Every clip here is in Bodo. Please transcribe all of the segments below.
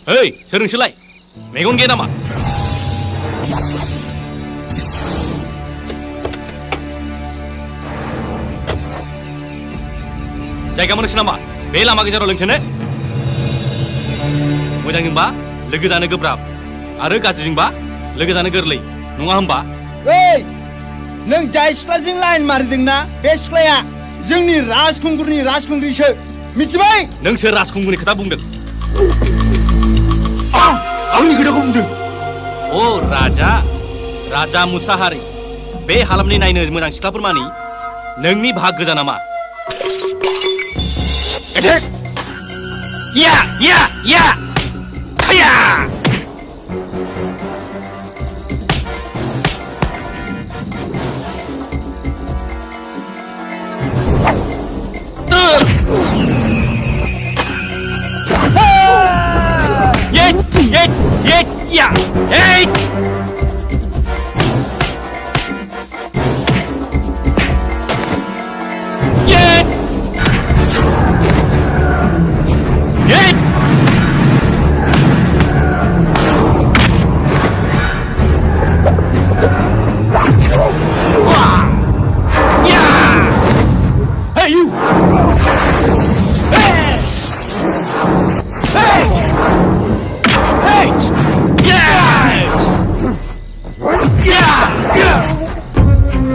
ओइ सोर नोंसोरलाय मेगन गैया नामा जायगा मोनोसै नामा बे लामा गेजेराव लोंथेनो मोजांजोंबा लोगो जानो गोब्राब आरो गाज्रिजोंबा लोगो जानो गोरलै नङा होमबा ओइ नों जाय सिख्लाजों लाइन मारिदोंना बे सिख्लाया जोंनि राजखुंगुरनि राजखुंग्रिसो मिथिबाय नों सोर राजखुंगुरनि खोथा बुंदों आंनि खोथाखौ बुंदों अ राजा मुसाहारि बे हालामनि नायनो मोजां सिख्लाफोर मानि नोंनि भाग गोजा नामा एटेक या हाया या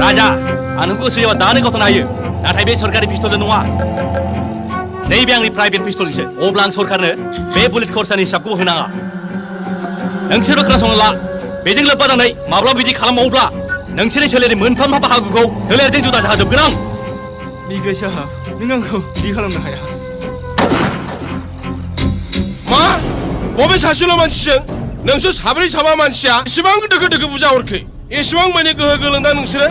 राजा आंखौ गोसो जाबा दानो गावथारनो हायो नाथाय बे सरकारि पिस्तलजों नङा नैबे आंनि प्राइभेट पिस्तलसो अब्ला आं सरकारनो बे बुलेट खरसानि हिसाबखौ होनाङा नोंसोरबो खोनासंना ला बेजों लोब्बा जानानै माब्ला बिदि खालामबावोब्ला नोंसोरनि सोलेरनि मोनफ्रोमबो बाहागोखौ सोलेरजों जुदा जाजोबगोन आं बिग्राय साहाब नों आंखौ बिदि खालामनो हाया मा बबे सासेल' मानसिजों नोंसोर साब्रै साबा मानसिया एसेबां दोखो बुजा हरखै एसेबां माने गोहो गोलोंदा नोंसोरो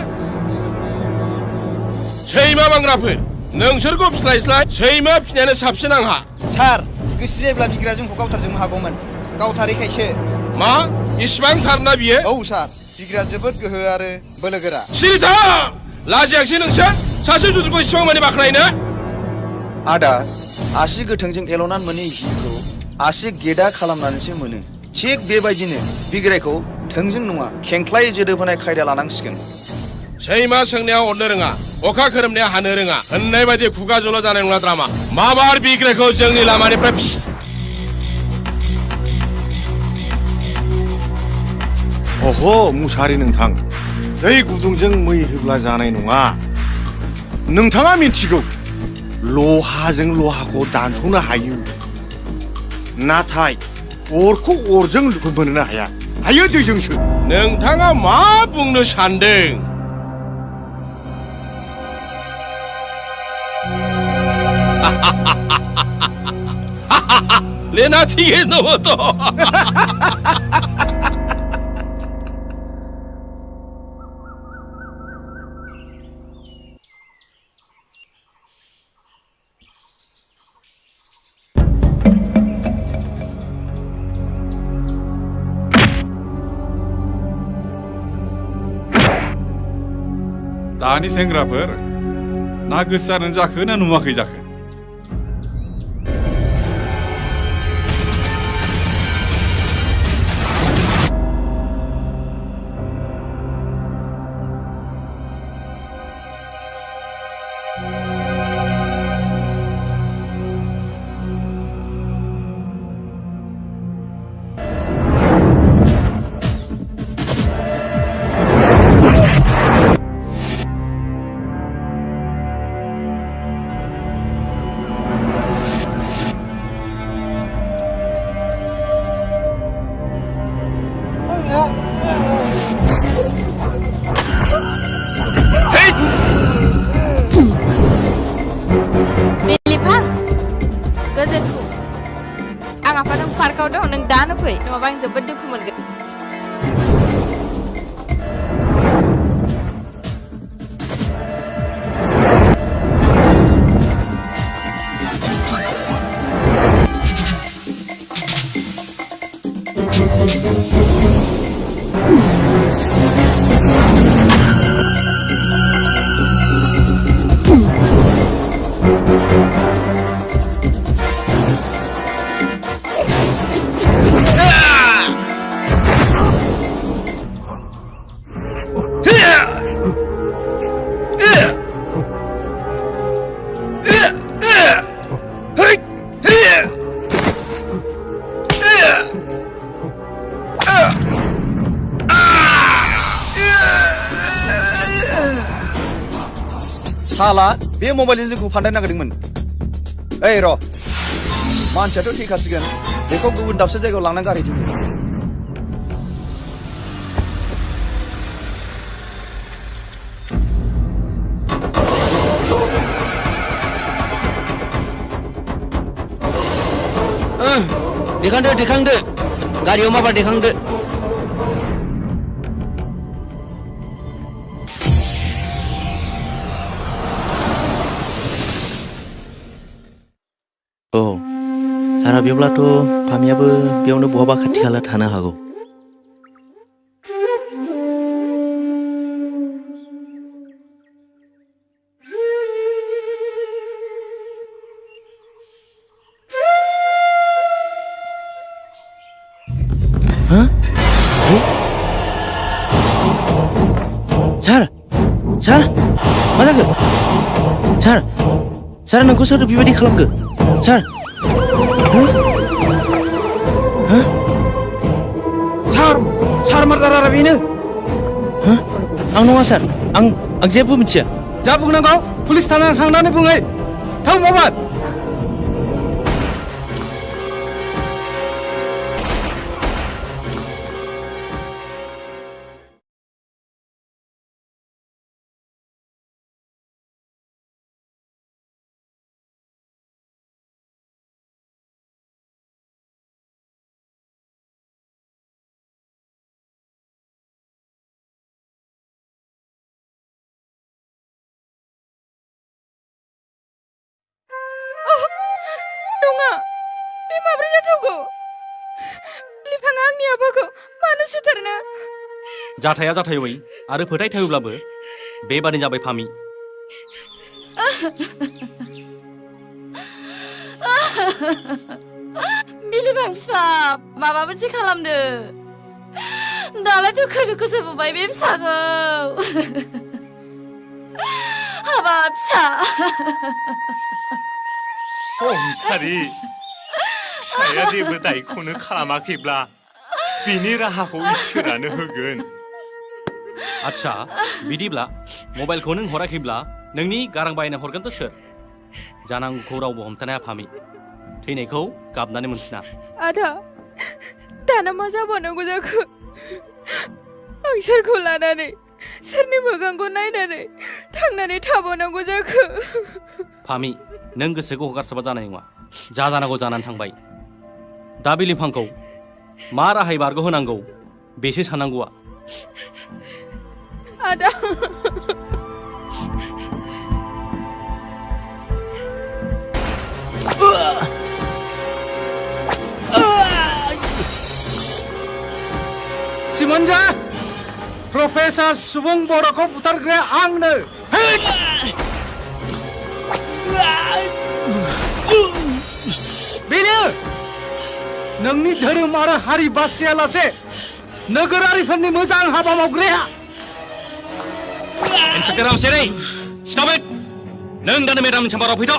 सैमा बांग्राफोर नोंसोरखौ फिस्लायस्लाय सैमा फिनायानो साबसिन आंहा सार गोसो जायोब्ला बिग्राजोंखौ गावथारजोबनो हागौमोन गावथारैखायसो मा इसिबां थारना बियो औ सार बिग्राया जोबोद गोहो आरो बोलोगोरा सिरि था लाजियाखसै नोंसोर सासे सुथुरखौ इसिबां माने बाख्नायनो आदा आसि गोथोंजों एल'नानै मोनै हिखौ आसि गेदा खालामनानैसो मोनो थिग बेबायदिनो बिग्रायखौ थोंजों नङा खेंख्लाय जोदोब होनाय खायदा लानांसिगोन सैमा सोंनायाव अरनो रोङा अखा खोरोमनाया हानो रोङा होननाय बायदि खुगा जल जानाय नंला द्रामा माबार बिग्रायखौ जोंनि लामानिफ्राय अह मुसाहारि नोंथां दै गुदुंजों मै होब्ला जानाय नङा नोंथाङा मिथिगौ लहाजों लहाखौ दानस'नो हायो नाथाय अरखौ अरजों फोमोननो हाया हायो दैजोंसो नोंथाङा मा बुंनो सानदों लेना थिगे न'थ' दानि सेंग्राफोर ना गोसो जानानै जाखो ना नुवाखै जाखो आं आफा नों पार्कआव दं नों दानो फै नङाबा आं जोबोद दुखु मोनगोन साला बे मबाइलजों जोंखौ फानदायनो नागिरदोंमोन ओइ र' मानसियाथ' थैखासिगोन बेखौ गुबुन दाबसे जायगायाव लांना गारहैदों देखांदो गारियाव माबा देखांदो औ सारा बेयावब्लाथ' फामियाबो बेयावनो बहाबा खाथि खाला थानो हागौ सार मा जाखो सार नोंखौ सोर बेबायदि खालामखो सार सार मार्डारारा बेनो आं नङा सार आं जेबो मिथिया जा बुंनांगौ पुलिस थानायाव थांनानै बुङै थां मबाइल नङा बे माब्रै जाथावगौ बिलिफाङा आंनि आबाखौ मानो सुथारनो जाथाया जाथायै आरो फोथायथावैब्लाबो बेबादि जाबाय फामि बिलिफां फिफा माबा मोनसे खालामदो दालाय दोखो जोबोबाय बे फिसाखौ हाबा फिसा सारि फिसाया जेबो दायखौनो खालामाखैब्ला बिनि राहाखौ इसोरानो होगोन आच्छा बिदिब्ला मबाइलखौ नों हराखैब्ला नोंनि गारां बायना हरगोनथ' सोर जानांगौखौ रावबो हमथानो हाया फामि थैनायखौ गाबनानै मोनफिना आदा दाना मा जाबावनांगौ जाखो आं सोरखौ लानानै सोरनि मोखांखौ नायनानै थांनानै थाबावनांगौ जाखो फामि नों गोसोखौ हगारसाबा जानाय नङा जा जानांगौ जानानै थांबाय दा बिलिफांखौ मा राहायै बारग'होनांगौ बेसो साननांगौआ आदा सिमोनजा प्रफेसर सुबुं बर'खौ बुथारग्राया आंनो बेनो नोंनि धोरोम आरो हारि बासियालासे नोगोरारिफोरनि मोजां हाबा मावग्राया Inspektor Ramseri, stop it! नों दानो मेदाम चेम्बाराव फैथ'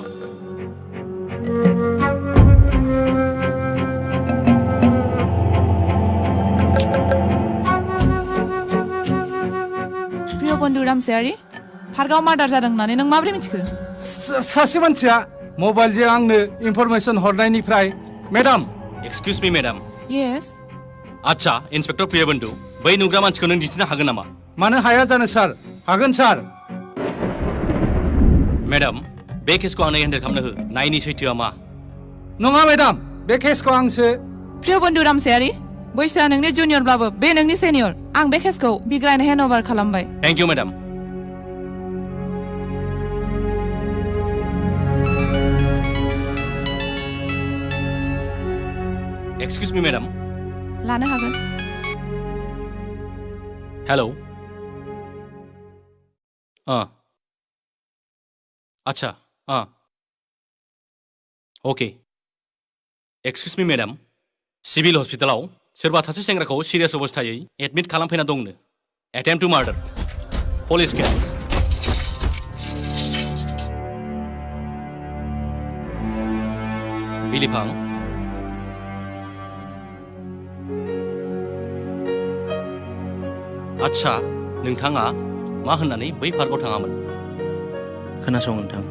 प्रिय बन्धु रामसियारि पार्कआव मार्डार जादों होननानै नों माबोरै मिथिखो सासे मानसिया मबाइलजों आंनो information हरनायनिफ्राय madam excuse me madam yes आच्छा इन्सपेक्टर प्रियबन्धु बै नुग्रा मानसिखौ नों दिन्थिनो हागोन नामा मानो हाया जानो सार हागोन सार मेडाम बे केसखौ आंनो हेन्डेल खालामनो हो नायनि सैथोआ मा नङा मेडाम बे केसखौ आंसो प्रिय बन्धु रामसियारि बैसोआ नोंनि जुनियरब्लाबो बे नोंनि सेनियर आं बे केसखौ बिग्रायनो हेन्ड अभार खालामबाय thank you madam excuse me madam लानो हागोन हेलौ आच्छा अके एक्सकिउज मी मेडाम सिभिल हस्पिटालाव सोरबा सासे सेंग्राखौ सिरियास अबस्थायै एडमिट खालामफैना दंनो attempt to murder police case बिलिफां आच्छा नोंथाङा मा होननानै बै पार्कआव थाङामोन खोनासं नोंथां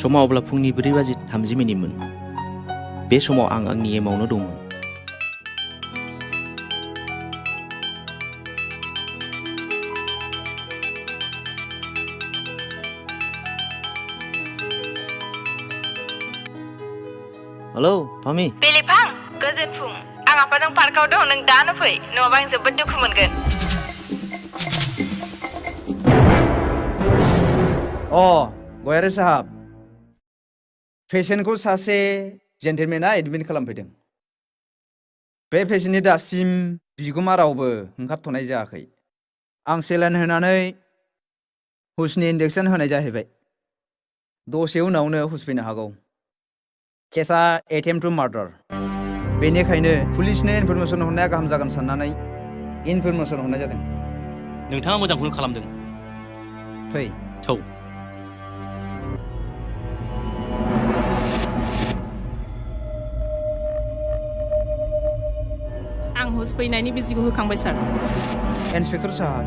समा अब्ला फुंनि 4:30 बे समाव आं आंनि एमावनो दंमोन हेलौ मामि बेलिफां गोजोन फुं आं आफाजों पार्कआव दं नों दानो फै नङाबा आं जोबोद दुखु मोनगोन गयारि साहाब पेसेन्टखौ सासे जेन्टेलमेना एडमिट खालामफैदों बे पेसेन्टनि दासिम बिगुमा रावबो ओंखारथ'नाय जायाखै आं सेलाइन होनानै हुसनि इन्जेकसन होनाय जाहैबाय दसे उनावनो हुस फैनो हागौ केसा एटेम्प टु मार्डार बेनिखायनो पुलिसनो इनफरमेसन हरनाया गाहाम जागोन साननानै इनफरमेसन हरनाय जादों नोंथाङा मोजांखौनो खालामदों फै थौ आं हुस फैनायनि बिजिखौ होखांबाय सार इन्सपेक्टर साहाब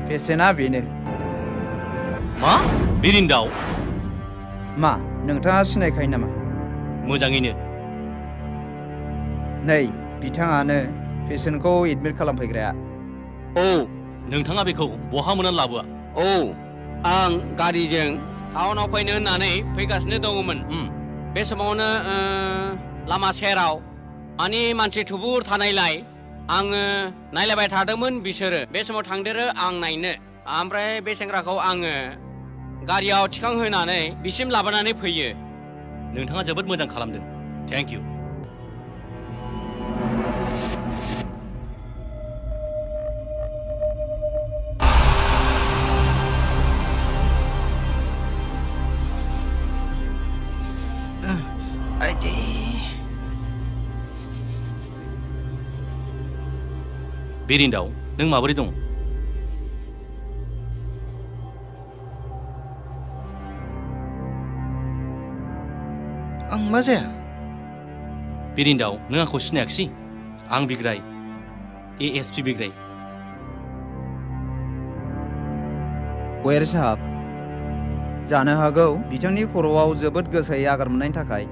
पेसेन्टआ बेनो मा बिरिन्दाव मा नोंथाङा सिनायखायो नामा मोजाङैनो नै बिथाङानो पेसेन्टखौ एडमिट खालामफैग्राया औ नोंथाङा बेखौ बहा मोननानै लाबोआ औ आं गारिजों टाउनाव फैनो होननानै फैगासिनो दङमोन बे समावनो लामा सेराव माने मानसि थुबुर थानायलाय आङो नायलायबाय थादोंमोन बिसोरो बे समाव थांदेरो आं नायनो ओमफ्राय बे सेंग्राखौ आङो गारियाव थिखांहोनानै बिसिम लाबोनानै फैयो नोंथाङा जोबोद मोजां खालामदों थेंक इउ बिरिन्दाव नों माबोरै दं आं मा जाया बिरिन्दाव नों आंखौ सिनायाखिसै आं बिग्राय एएसपि बिग्राय गयारि साहाब जानो हागौ बिथांनि खर'आव जोबोद गोसायै आघात मोननायनि थाखाय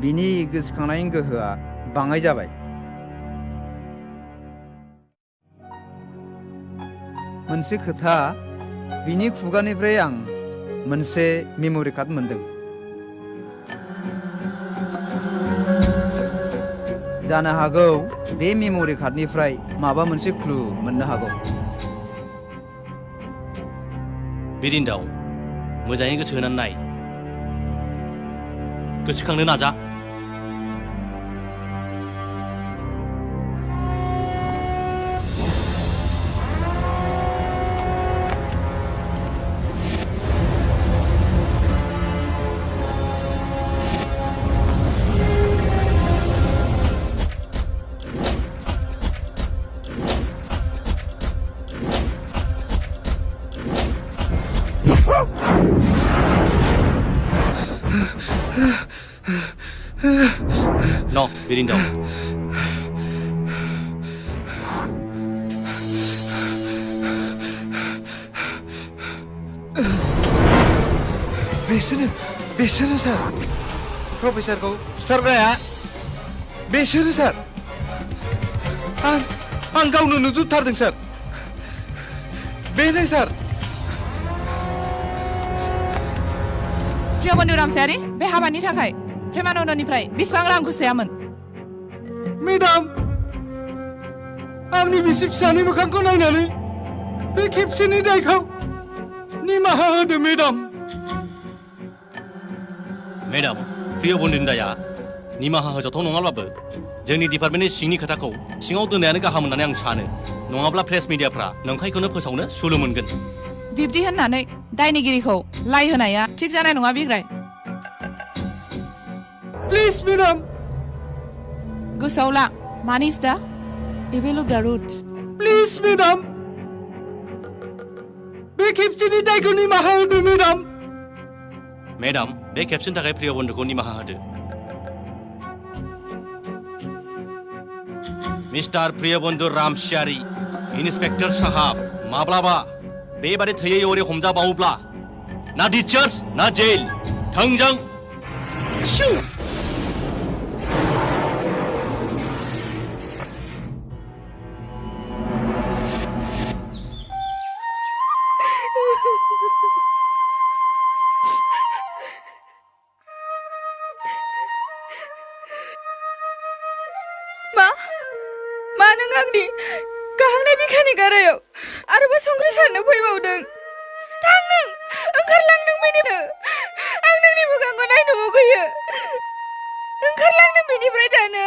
बिनि गोसोखांनायनि गोहोआ बाङाय जाबाय मोनसे खोथा बिनि खुगानिफ्राय आं मोनसे मेम'रि कार्ड मोनदों जानो हागौ बे मेम'रि कार्डनिफ्राय माबा मोनसे क्लु मोननो हागौ बिरिन्दाव मोजाङै गोसो होनानै नाय गोसोखांनो नाजा No, Birindaw. बेसोरो सार प्रफेसारखौ सुथारग्राया बेसोरो सार आं गावनो नुजोबथारदों सार बेनो सार प्रियबन्धु रामसायारि बे हाबानि थाखाय प्रेमानन्दनिफ्राय बेसेबां रां घुसायामोन मेडाम आंनि बिसि फिसानि मोखांखौ नायनानै बे खेबसेनि दायखौ निमाहा होदो मेडाम मेडाम प्रियबन्धुनि दाया निमाहा होजाथाव नङाब्लाबो जोंनि डिपार्टमेन्टनि सिंनि खोथाखौ सिङाव दोननायानो गाहाम होननानै आं सानो नङाब्ला प्रेस मिडियाफ्रा नंखायखौनो फोसावनो सुलु मोनगोन बिब्दि होननानै दायनिगिरिखौ लाइ होनाया थिक जानाय नङा बिग्राय प्लिज मेडाम गोसोआव ला मानि स्टा एबेल' दा रुट प्लिज मेडाम बे खेबसेनि दायखौ निमाहा होदो मेडाम मेडाम बे खेबसेनि थाखाय प्रियबन्धुखौ निमाहा होदो मिस्टार प्रियबन्धु ना डिस्चार्ज ना जेल थोंजों सिउ मा नों आंनि गाहांनाय बिखानि गारायाव आरोबाव संख्रि सारनो फैबावदों थां नों ओंखारलां नों बेनिनो आं नोंनि मोखांखौ नायनो लुगैयो ओंखारलां नों बेनिफ्राय दानो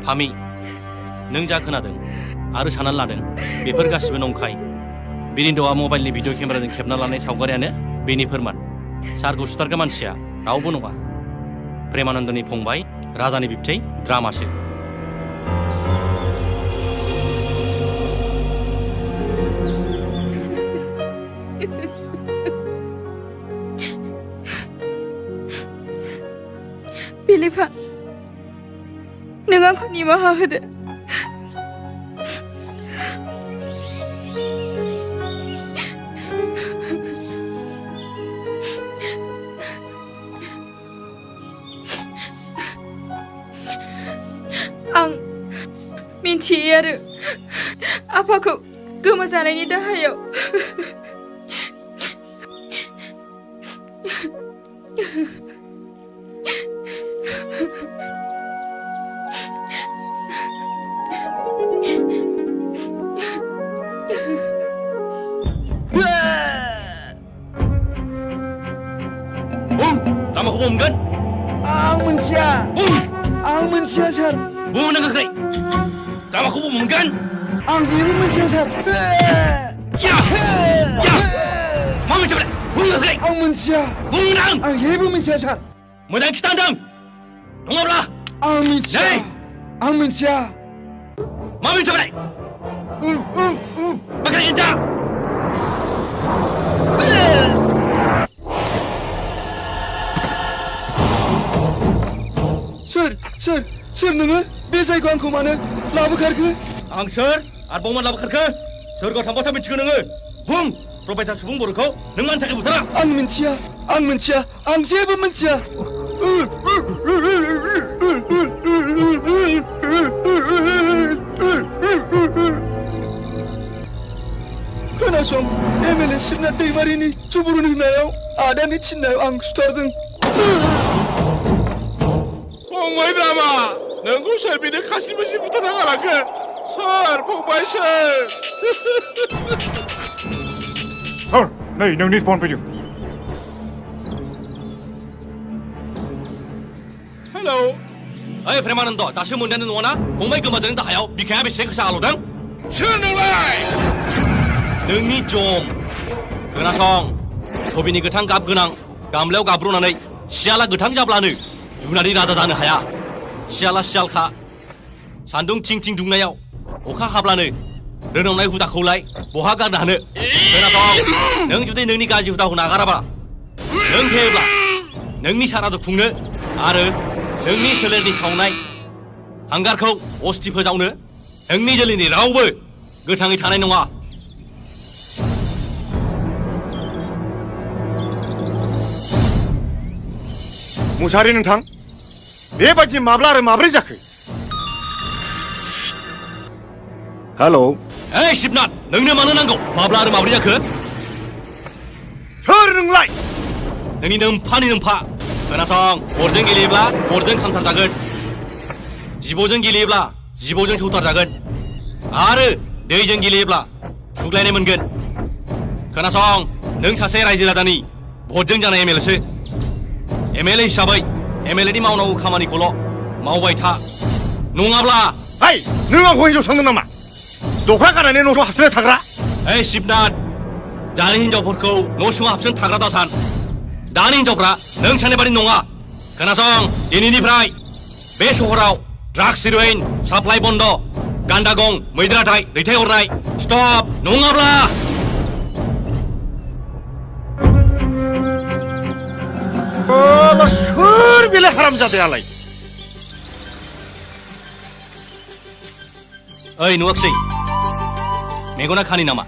फामि नों जा खोनादों आरो साननानै लादों बेफोर गासिबो नंखाय बिरिन्दआ मबाइलनि भिडिअ केमेराजों खेबना लानाय सावगारियानो बेनि फोरमान सारखौ सुथारग्रा मानसिया रावबो नङा प्रेमानन्दनि फंबाय राजानि बिबथै द्रामासो बिलिफा नों आंखौ निमाहा होदो आं मिन्थियो आरो आफाखौ गोमाजानायनि दाहायाव द्रामाखौ बुंगोन आं मोनथिया सार बुंनो गोख्रै द्रामाखौ बुंगोन आं जेबो मोनथिया सार मा मोनथिया बुंनो गोख्रै आं मोनथिया बुंनां आं जेबो मोनथिया सार मोजां खिथादों नङाब्ला आं मोनथिया मा मोनथिया माखासे खिन्था सोर नोङो बे जायगायाव आंखौ मानो लाबोखारखो आं सोर आरो बौमान लाबोखारखो सोरगोआव थांबासो मिथिगौ नोङो बुं प्रफेसर सुबुं बर'खौ नों मानि थाखाय बुथारा आं मिन्थिया आं जेबो मिन्थिया खोनासं एमएलए शिबनाथ दैमारिनि सुबुरुन होनायाव आदानि थिननायाव आं सुथारदों फंबाय द्रामा नोंखौ सोर बिनो खासिबो जि बुथारना गालांखो सोर फंबाय सोर नै नोंनि फन फैदों हेलौ ओइ प्रेमानन्द दासो मोनदानो नङाना फंबाय गोमाजानायनि दाहायाव बिखाया बेसे गोसा आलौदों सोर नोंलाय नोंनि जम खोनासं कबिनि गोथां गाब गोनां गामलायाव गाब्र'नानै सियाला गोथां जाब्लानो जुनारनि राजा जानो हाया सियाला सियालखा सान्दुं थिं थिं दुंनायाव अखा हाब्लानो रोनावनाय हुदाखौलाय बहा गारनो हानो खोनासं नों जुदि नोंनि गाज्रि हुदाखौ नागाराबा नों थेयोब्ला नोंनि सारादु खुंनो आरो नोंनि सोलेरनि सावनाय हांगारखौ अस्थि फोजावनो नोंनि जोलैनि रावबो गोथाङै थानाय नङा मुसाहारि नोंथां बेबायदि माब्ला आरो माब्रै जाखो हेलौ ओइ शिबनाथ नोंनो मानो नांगौ माब्ला आरो माब्रै जाखो सोर नोंलाय नोंनि नोम्फानि नोम्फा खोनासं अरजों गेलेयोब्ला अरजों खामथारजागोन जिबौजों गेलेयोब्ला जिबौजों सौथारजागोन आरो दैजों गेलेयोब्ला सुग्लायनाय मोनगोन खोनासं नों सासे रायजो राजानि भटजों जानाय एमएलएसो एमएलए हिसाबै एमएलएनि मावनांगौ खामानिखौल' मावबाय था नङाब्ला हाय नों आंखौ हिन्जाव सांदों नामा दखना गाननानै न' सिङाव हाबसोना थाग्रा ओइ शिबनाथ दानि हिन्जावफोरखौ न' सिङाव हाबसोना थाग्रा दासान दानि हिन्जावफ्रा नों साननाय बादि नङा खोनासं दिनैनिफ्राय बे सहराव ड्राग्स हिर'इन साप्लाइ बन्द गान्दा गं मैदेराथाइ दैथायहरनाय स्टप नङाब्ला सोर बेलाय हारामजादायालाय ओइ नुवाखसै मेगना खानि नामा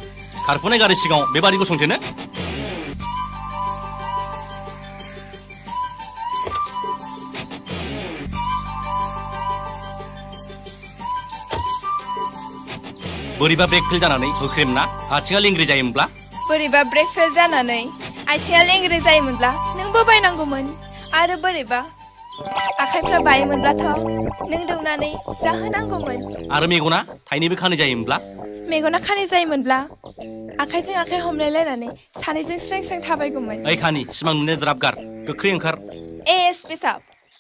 खारफुनाय गारि सिगाङाव बेबादि गसंथेनो बोरैबा ब्रेक फेल जानानै होख्रेमना आथिङा लेंग्रि जायोमोनब्ला बोरैबा ब्रेक फेल जानानै आथिङा लेंग्रि जायोमोनब्ला नोंबो बायनांगौमोन आरो बोरैबा आखाइफ्रा बायोमोनब्लाथ' नों दौनानै जाहोनांगौमोन आरो मेगना थाइनैबो खानि जायोमोनब्ला मेगना खानि जायोमोनब्ला आखाइजों आखाइ हमलायलायनानै सानैजों स्रें स्रें थाबायगौमोन ओइ खानि सिमां नुनाय ज्राब गार गोख्रै ओंखार एएसपि साहब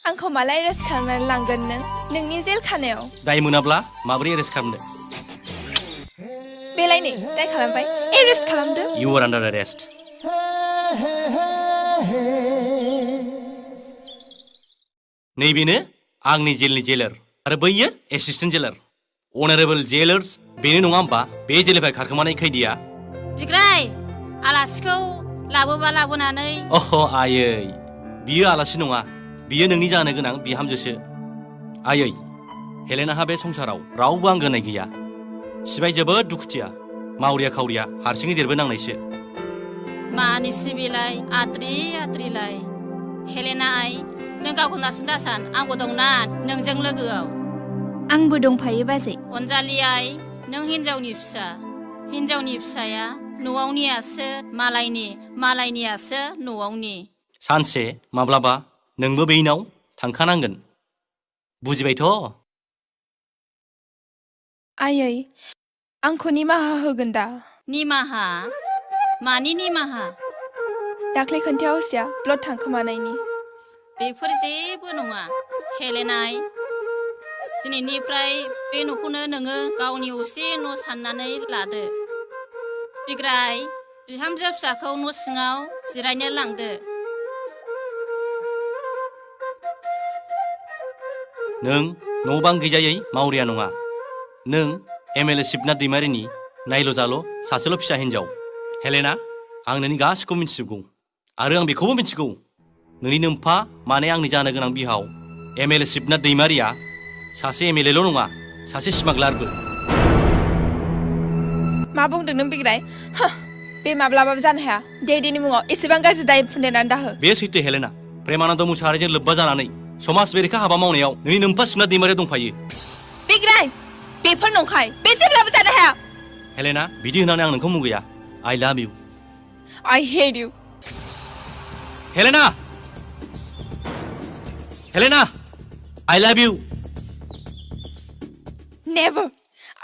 आंखौ माला एरेस्ट खालामनानै लांगोन नों नोंनि जेल खानायाव दाय मोनाब्ला माबोरै एरेस्ट खालामनो बेलाय नै दाय खालामबाय एरेस्ट खालामदो इउ आर आन्डार एरेस्ट नैबेनो आंनि जेलनि जेलार आरो बैयो एसिस्टेन्ट जेलार अनारेबल जेलार्स बेनो नङा होमबा बे जेलनिफ्राय खारखोमानाय खैदिया बिग्राय आलासिखौ लाबोबा लाबोनानै अह आयै बियो आलासि नङा बियो नोंनि जानो गोनां बिहामजोसो आयै हेलेनाहा बे संसाराव रावबो आंगोनाय गैया सिबाय जोबोद दुखुथिया मावरिया खावरिया हारसिङै देरबोनांनायसो मानि सिबिलाय आद्रि आद्रिलाय हेलेना आइ नों गावखौ नारसिन दासान आंबो दंना नोंजों लोगोआव आंबो दंफायो बाजै अनजालि आइ नों हिन्जावनि फिसा हिन्जावनि फिसाया न'आवनियासो मालायनियासो न'आवनि सानसे माब्लाबा नोंबो बैनाव थांखानांगोन बुजिबायथ' आयै आंखौ निमाहा होगोन दा निमाहा मानि निमाहा दाख्लै खोन्थायाव हसिया ब्लड थांखोमानायनि बेफोर जेबो नङा हेलेनाय दिनैनिफ्राय बे न'खौनो नोङो गावनि असे न' साननानै लादो बिग्राय बिहामजो फिसाखौ न' सिङाव जिरायनो लांदो नों न' बां गैजायै मावरिया नङा नों एमएलए शिबनाथ दैमारिनि नायल' जाल' सासेल' फिसा हिन्जाव हेलेना आं नोंनि गासिखौबो मिथिजोबगौ आरो आं बेखौबो मिथिगौ नोंनि नोम्फा माने आंनि जानो गोनां बिहाव एमएलए शिबनाथ दैमारिया सासे एमएलएल' नङा सासे स्मागलारबो मा बुंदों नों बिग्राय बे माब्लाबाबो जानो हाया डेडीनि मुङाव एसेबां गाज्रि दाय फुन्देरनानै दाहो बे सैथो हेलेना प्रेमानन्द मुसाहारिजों लोब्बा जानानै समाज बेरेखा हाबा मावनायाव नोंनि नोम्फा शिबनाथ दैमारिया दंफायो बिग्राय बेफोर नंखाय बे जेब्लाबो जानो हाया हेलेना बिदि होनानै आं नोंखौ मुगैया I love you I hate you Helena Helena I love you Never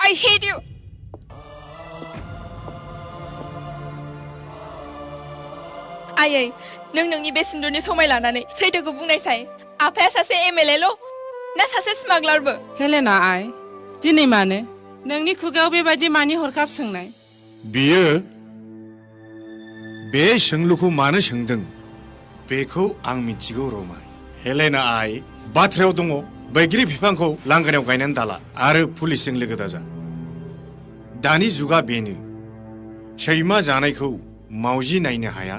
I hate you आयै नों नोंनि बे सिन्दुरनि समाय लानानै सैथोखौ बुंनायसाय आफाया सासे एमएलएल' ना सासे स्मागलारबो हेलेना आइ दिनै मानो नोंनि खुगायाव बेबायदि मानि हरखाब सोंनाय बियो बे सोंलुखौ मानो सोंदों बेखौ आं मिथिगौ रमाय हेलेना आइ बाथ्रायाव दङ बैग्रि बिफांखौ लांगोनायाव गायनानै दाला आरो पुलिसजों लोगो दाजा दानि जुगा बेनो सैमा जानायखौ मावजि नायनो हाया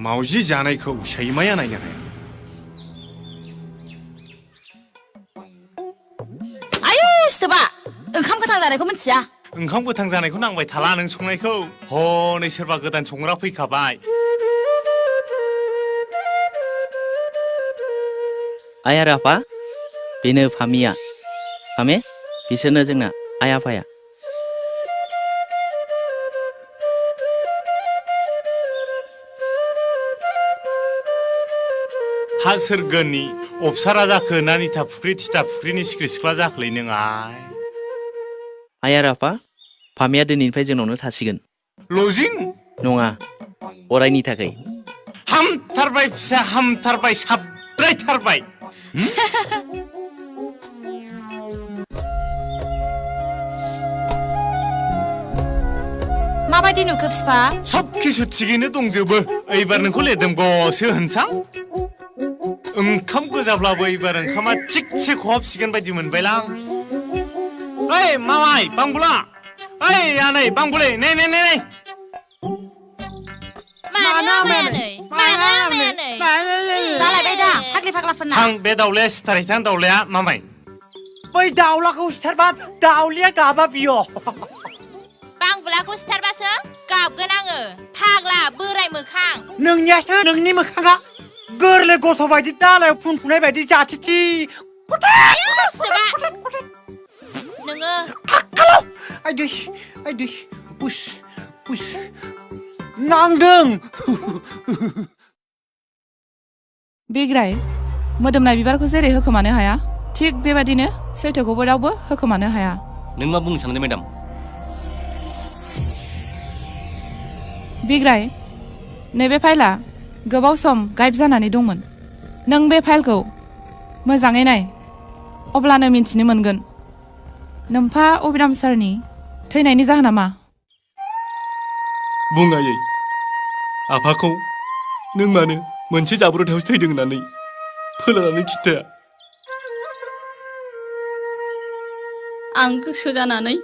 मावजि जानायखौ सैमाया नायनो हाया आयु सिथोबा ओंखाम गोथां जानायखौ मिथिया ओंखाम गोथां जानायखौ नांबाय थाला नों संनायखौ हनै सोरबा गोदान संग्रा फैखाबाय आइ आरो आफा बेनो फामिया फामे बिसोरनो जोंना आइ आफाया हा सोरगोननि अफसारा जाखो ना निथा फुख्रि थिथा फुख्रिनि सिख्रि सिख्ला जाखोलै नों आइ आरो आफा फामिया दिनैनिफ्राय जोंनावनो थासिगोन लजिं नङा अरायनि थाखाय हामथारबाय फिसा हामथारबाय साब्रायथारबाय माबायदि नुखो फिफा सब खिसु थिगैनो दंजोबो एबार नोंखौ लेदेम गसो होनसां ओंखाम गोजाब्लाबो एबार ओंखामा थिगसे खहाबसिगोन बायदि मोनबायलां ओइ मामाय बांबुला ओइ आनै बांबुलै नै नै नै नै मानो आमायानै जालायबाय दा फाग्लि फाग्लाफोरना थां बे दाउलाया सिथारहैथां दाउलाया मामाय बै दाउलाखौ सिथारबा दाउलाया गाबा बियो बांबुलाखौ सिथारबासो गाबगोन आङो फाग्ला बोराय मोखां नोंनियासो नोंनि मोखाङा गोरलै गथ' बायदि दालायाव फुनफुनाय बायदि जाथिथि नोङो आइदै उस उस नांदों बिग्राय मोदोमनाय बिबारखौ जेरै होखोमानो हाया थिग बेबादिनो सैथोखौबो रावबो होखोमानो हाया नों मा बुंनो सानदों मेडाम बिग्राय नैबे फाइलआ गोबाव सम गायब जानानै दंमोन नों बे फाइलखौ मोजाङै नाय अब्लानो मिन्थिनो मोनगोन नोम्फा अबिराम सारनि थैनायनि जाहोना मा बुङायै आफाखौ नों मानो मोनसे जाब्रबथायावसो थैदों होननानै फोलानानै खिथाया आं गोसो जानानै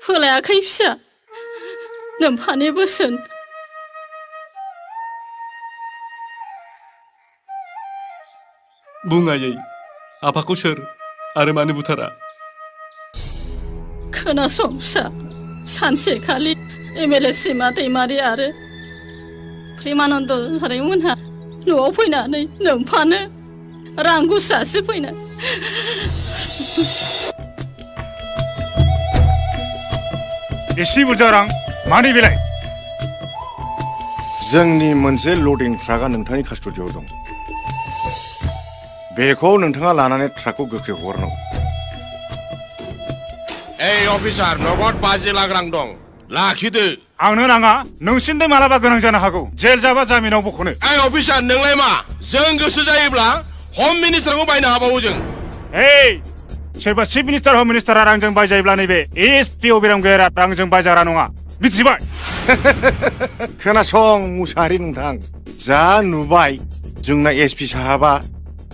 फोलायाखै फिसा नोम्फानि बोसोन बुङायै आफाखौ सोर आरो मानो बुथारा खोनासं फिसा सानसेखालि एमएलए सीमा दैमारि आरो प्रेमानन्द सारमोनहा न'आव फैनानै नोम्फानो रां गुस्रासो फैना एसे बुरजा रां मानि बेलाय जोंनि मोनसे लडिं ट्राकआ नोंथांनि कास्टडियाव दं बेखौ नोंथाङा लानानै ट्राकखौ गोख्रै हगारनांगौ ओइ अफिसार नगद 50 लाख रां दं लाखिदो आंनो नाङा नोंसिनिफ्राय मालाबा गोनां जानो हागौ जेल जाबा जामिनाव बख'नो ओइ अफिसार नोंलाय मा जों गोसो जायोब्ला हम मिनिस्टारखौ बायनो हाबावो जों ओइ सोरबा चिफ मिनिस्टार हम मिनिस्टारा रांजों बायजायोब्ला नैबे एएसपि अबिराम गैरा रांजों बायजाग्रा नङा मिथिबाय खोनासं मुसाहारि नोंथां जा नुबाय जोंना एसपि साहाबा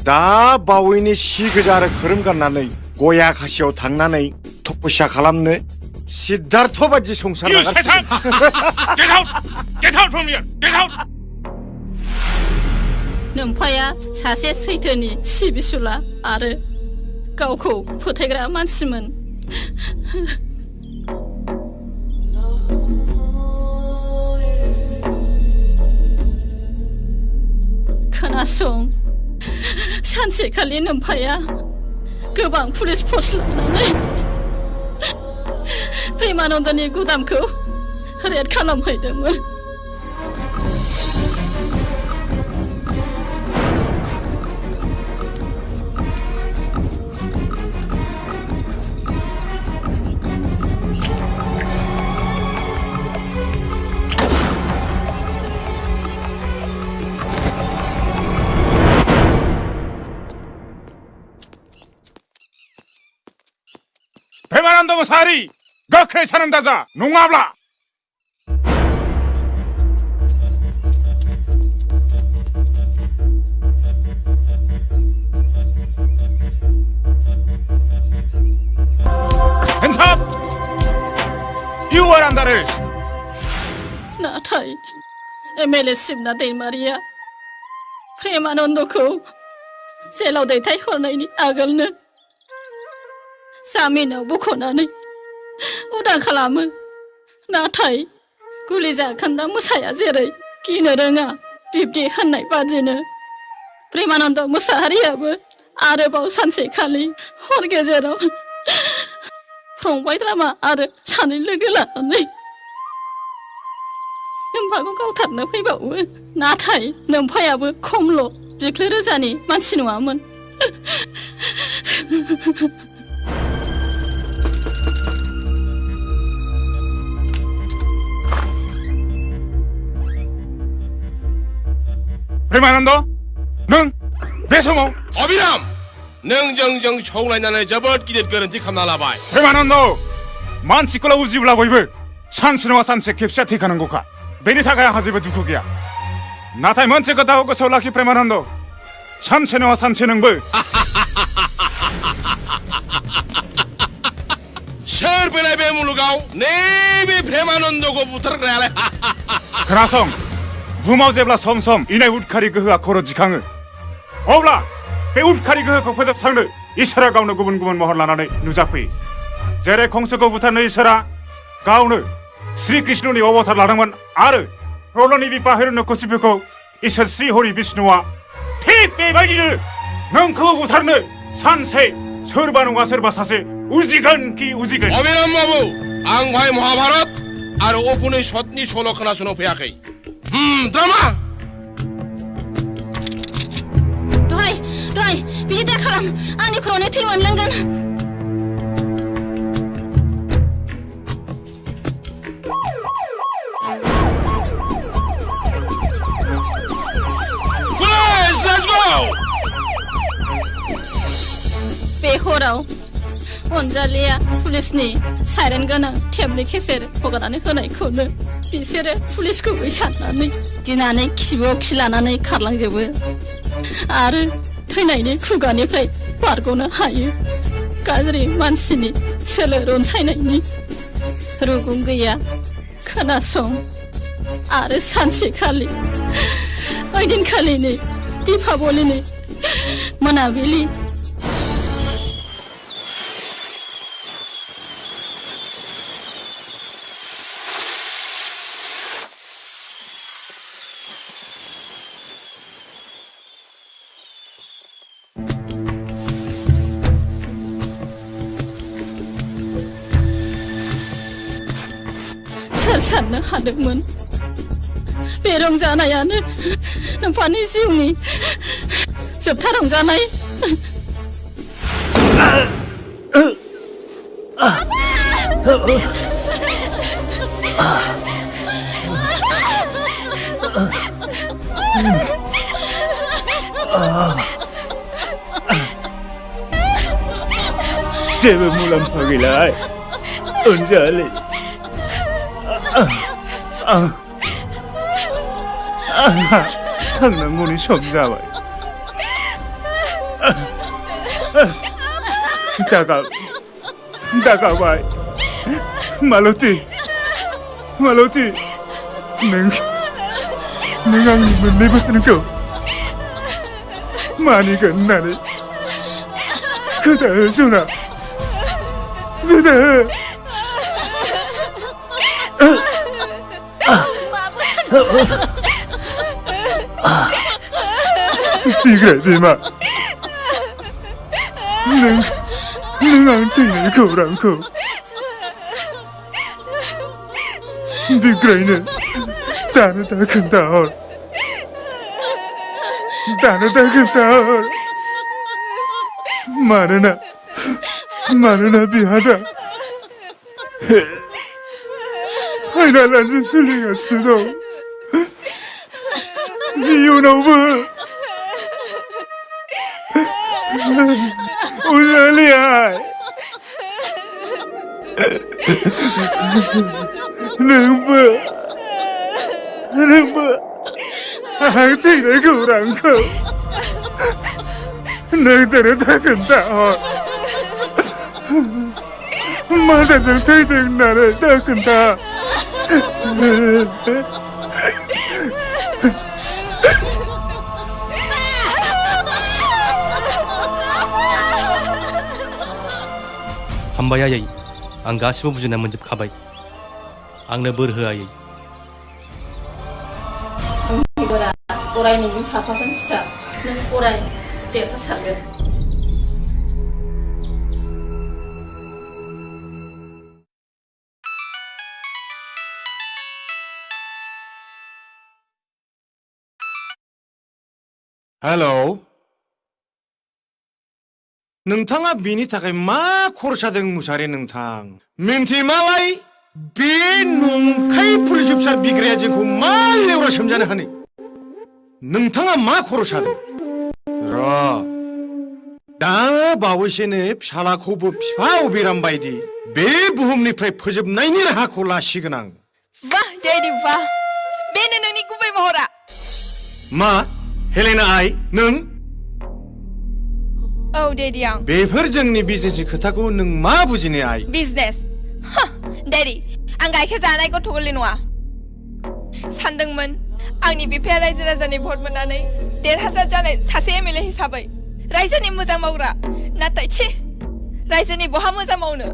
दा बावैनो सि गोजा आरो खोरोम गाननानै गया खासियाव थांनानै तपस्या खालामनो सिद्धार्थ बायदि संसार नोम्फाया सासे सैथोनि सिबिसुला आरो गावखौ फोथायग्रा मानसिमोन खोनासं सानसेखालि नोम्फाया गोबां पुलिस फर्स लानानै प्रेमानन्दनि गुदामखौ रेड खालामहैदोंमोन प्रेमानन्द मुसाहारि गोख्रै सारेन्डार जा नङाब्ला Hands up! You are under arrest. नाथाय एमएलए सिमना दैमारिया प्रेमानन्दखौ जेलाव दैथायहरनायनि आगोलनो जामिनाव बख'नानै उदां खालामो नाथाय गुलि जाखोन्दा मोसाया जेरै गिनो रोङा बिब्दि होननाय बादिनो प्रेमानन्द मुसाहारियाबो आरोबाव सानसेखालि हर गेजेराव फंबाय द्रामा आरो सानै लोगो लानानै नोम्फाखौ गावथारनो फैबावो नाथाय नोम्फायाबो खमल' बिख्लो रोजानि मानसि नङामोन प्रेमानन्द नों बे समाव अबिराम नों जों सौलायनानै जोबोद गिदिर गोरोन्थि खालामना लाबाय प्रेमानन्द मानसिखौल' उजिब्ला बयबो सानसे नङा सानसे खेबसेया थैखानांगौखा बेनि थाखाय आंहा जेबो दुखु गैया नाथाय मोनसे खोथाखौ गोसोआव लाखि प्रेमानन्द 산채너와 산채능부 सोर फैलाय बे मुलुगाव नैबे प्रेमानन्दखौ बुथारग्रायालाय खोनासं बुहुमाव जेब्ला सम सम इनाय उदखारि गोहोआ खर' दिखाङो अब्ला बे उदखारि गोहोखौ फोजोबस्रांनो इसोरा गावनो गुबुन गुबुन महर लानानै नुजाफैयो जेरै कंसखौ बुथारनो इसोरा गावनो श्री कृष्णनि अबतार लादोंमोन आरो प्रहलादनि बिफा हिरण्यकशिपुखौ इसोर श्री हरि बिष्णुआ थिग बेबायदिनो नोंखौ बुथारनो सानसे सोरबा नङा सोरबा सासे उजिगोन कि उजिगोन अबिराम बाबु आं भाई महाभारत आरो अपुनि सतनि सल' खोनासंनो फैयाखै द्रामा दहाय बिदि दा खालाम आंनि खर'नि थै मोनलोंगोन Please, let's go! बे हराव अनजालिया पुलिसनि साइरेन गोनां टेपनि केसेट हगारनानै होनायखौनो बिसोरो पुलिसखौ साननानै गिनानै खिबुआव खिलानानै खारलांजोबो आरो थैनायनि खुगानिफ्राय बारग'नो हायो गाज्रि मानसिनि सोलो रनसायनायनि रुगुं गैया खोनासं आरो सानसेखालि ओइदिनखालिनि दीपावलिनि मोनाबिलि सोर साननो हादोंमोन बे रंजानायानो नोंफानि जिउनि जोबथा रंजानाय जेबो मुलाम्फा गैला अनजालि थांनांगौनि सम जाबाय दागाबाय मालती नों आंनि मोननै बोसोनखौ मानिगोन होननानै खोथा हो सना खोथा हो बिग्राय बिमा नों आं थैनाय खौरांखौ बिग्रायनो दानो दा खोन्थाहर मानोना बिहा फाइनालानो सोलिगासिनो दं इयुनावबो अनजालियाय नोंबो आं थैनाय खौरांखौ नों दानो दा खोन्थाहर मादाजों थैदों होननानै दा खोन्था हामबाय आयै आं गासिबो बुजिना मोनजोबखाबाय आंनो बोर हो आयै अराय नोंजों थाफागोन फिसा नों अराय देरहासारगोन हेलौ नोंथाङा बेनि थाखाय मा खरसादों मुसाहारि नोंथां मिन्थिमालाय बे नंखाय पुलिस अफिसार बिग्राया जोंखौ मा लेवरा सोमजानो हानो नोंथाङा मा खरसादों र' दा बावैसोनो फिसालाखौबो बिफा अबिराम बायदि बे बुहुमनिफ्राय फोजोबनायनि राहाखौ लासिगोन आं वाह डैडी वाह बेनो नोंनि गुबै महरा मा हेलेना आइ नों औ डेडि आं बेफोर जोंनि बिजनेसनि खोथाखौ नों मा बुजिनो आइ बिजनेस डेडि आं गाइखेर जानाय गथ' गोरलै नङा सानदोंमोन आंनि बिफाया रायजो राजानि भट मोननानै देरहासार जानाय सासे एमएलए हिसाबै रायजोनि मोजां मावग्रा नाथाय छी रायजोनि बहा मोजां मावनो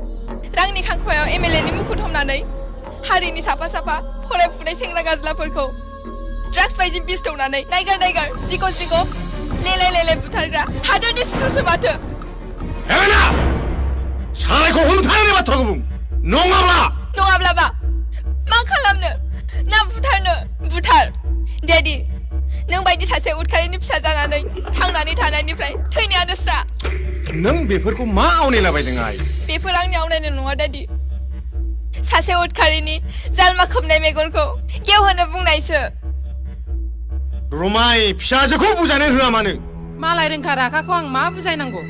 रांनि खांखमायाव एमएलएनि मुखुत हमनानै हारिनि साफा साफा फरायफुनाय सेंग्रा गाज्लाफोरखौ ड्राग्स बायदि बिस दौनानै नायगार नायगार जिग' लेलाय लेलाय बुथारग्रा हादरनि सुथुरसो माथो हेलेना सारायखौ हमथानाय बाथ्राखौ बुं नङाब्लाबा मा खालामनो ना बुथारनो बुथार डेडि नों बायदि सासे उदखारिनि फिसा जानानै थांनानै थानायनिफ्राय थैनायानो स्रा नों बेफोरखौ मा आवनायलाबायदों आइ बेफोर आंनि आवनायनाय नङा डेडि सासे उदखारिनि जालमा खोबनाय मेगनखौ गेवहोनो बुंनायसो रमाय फिसाजोखौ बुजानो होआ मानो मालाय रोंखा राखाखौ आं मा बुजायनांगौ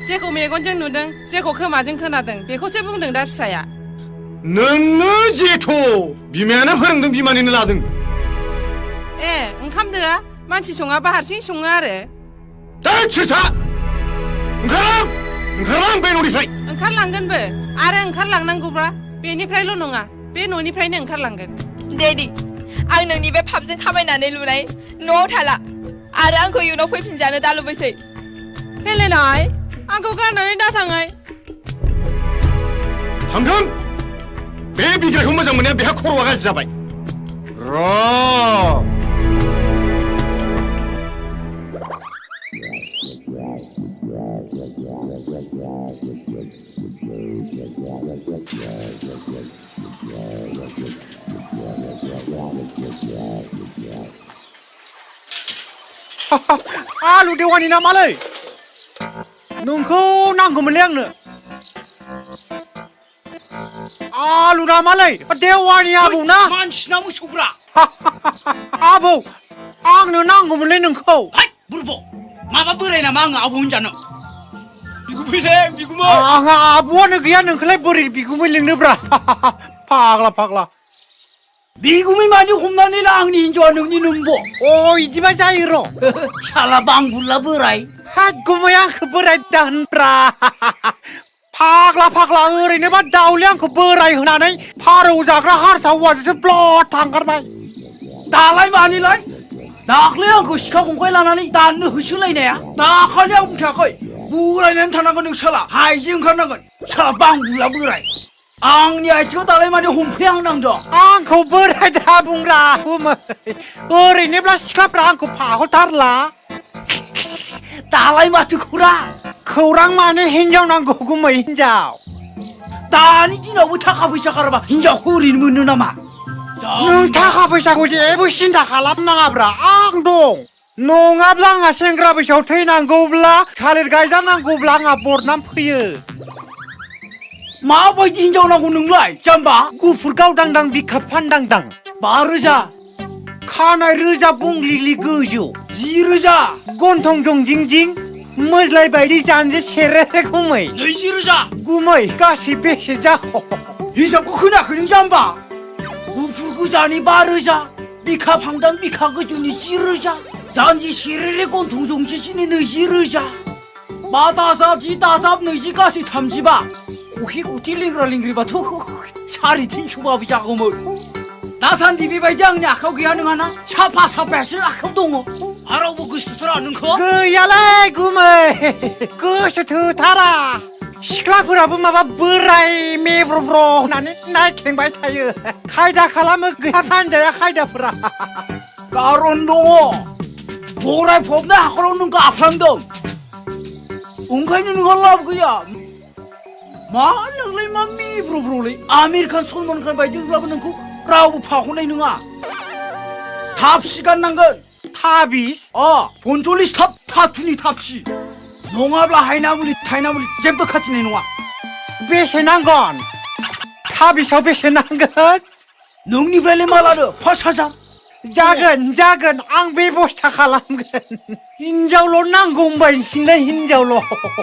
जेखौ मेगनजों नुदों जेखौ खोमाजों खोनादों बेखौसो बुंदों दा फिसाया नोंनो जेथ' बिमायानो फोरोंदों बिमानिनो लादों ए ओंखाम दोआ मानसि सङाबा हारसिं सङो आरो सोरथा ओंखारलां बे न'निफ्राय ओंखारलांगोनबो आरो ओंखारलांनांगौब्ला बेनिफ्रायल' नङा बे न'निफ्रायनो ओंखारलांगोन डेडि आं नोंनि बे पापजों खामायनानै लुनाय न'आव थाला आरो आंखौ इयुनाव फैफिनजानो दा लुबैसै हेलेनाय आंखौ गारनानै दा थाङै थांगोन बे बिग्रायखौ मोजां मोननाया बेहा खर'आ गाज्रि जाबाय आलु देवानि नामालै नोंखौ नांगौमोनलै आंनो आलु नामालै देवानि आबौ ना मानसिना मोसौब्रा आबौ आंनो नांगौमोनलै नोंखौ बुरब माबा बोराय नामा आङो आबौ होनजानो बिगुमैले बिगुमै आंहा आबौआनो गैया नोंखौलाय बोरै बिगुमै लिंनोब्रा फाग्ला बिगुमै मानि हमनानै ला आंनि हिनजावा नोंनि नोंब' इदिबा जायो र' साला बांबुला बोराय गुमै आंखौ बोराय दा होनब्रा फाग्ला ओरैनोबा दाउले आंखौ बोराय होनानै फारौ जाग्रा हारसा हौवाजोंसो ब्लद थांगारबाय दालाय मानिलाय दाख्लै आंखौ सिखा खंखाय लानानै दाननो होसोलायनाया दाखालि आं बुंखायाखै बुरायनानै थानांगोन नों साला हाइजे ओंखारनांगोन साला बांबुला बोराय आंनि आथिङाव दालाय माने हमफैहांनांदों आंखौ बोराय दा बुंब्रा गुमै ओरैनोब्ला सिख्लाफ्रा आंखौ फाहरथारला दालाय माथो खौरां माने हिनजाव नांगौ गुमै हिनजाव दानि दिनावबो थाखा फैसा गाराबा हिनजावखौ ओरैनो मोनो नामा नों थाखा फैसाखौ जेबो सिन्था खालामनाङाब्रा आं दं नङाब्ला आंहा सेंग्रा बैसोआव थैनांगौब्ला थालिर गायजानांगौब्ला आंहा बरनाम फैयो माबायदि हिनजाव नांगौ नोंलाय जाम्बा गुफुर गावदांदां बिखा फानदांदां 5,000 खानाय रोजा बुंग्लिग्लि गोजौ 10,000 गन्थं जं जिं जिं मोज्लाय बायदि जानजे सेरेरे गुमै 20,000 गुमै गासै बेसे जाखो हिसाबखौ खोनायाखै नों जाम्बा गुफुर गोजानि 5,000 बिखा फांदां बिखा गोजौनि 10,000 जानजि सेरेरे गन्थं जंसेसिनि 20,000 5 दाजाब 10 दाजाब 20 गासै 35 कहि कथि लिंग्रा लिंग्रिबाथ' 350बाबो जागौमोन दासान्दि बेबायदि आंनि आखायाव गैया नङाना साफा साफायासो आखायाव दङ रावबो गोसोथोरा नोंखौ गैयालै गुमै गोसो थोथारा सिख्लाफोराबो माबा बोराय मेब्रब्र होननानै नायख्लेंबाय थायो खायदा खालामो गैया फानजाया खायदाफोरा कारन दङ बरायफबनाय हाखराव नों गाफ्लांदों ओंखायनो नोंहा लाब गैया मा नोंलाय मा मेब्रब्रलै आमिर खान सलमान खान बायदिब्लाबो नोंखौ रावबो फाख'नाय नङा थाबसि गाननांगोन थाबिस 45 थाब थाथुनि थाबसि नङाब्ला हायना मुलि थायना मुलि जेबो खाथिनाय नङा बेसे नांगोन थाबिसाव बेसे नांगोन नोंनिफ्रायलाय मा लानो 5,000 जागोन आं बेबस्था खालामगोन हिनजावल' नांगौ होनबाय नोंसिनलाय हिनजावल'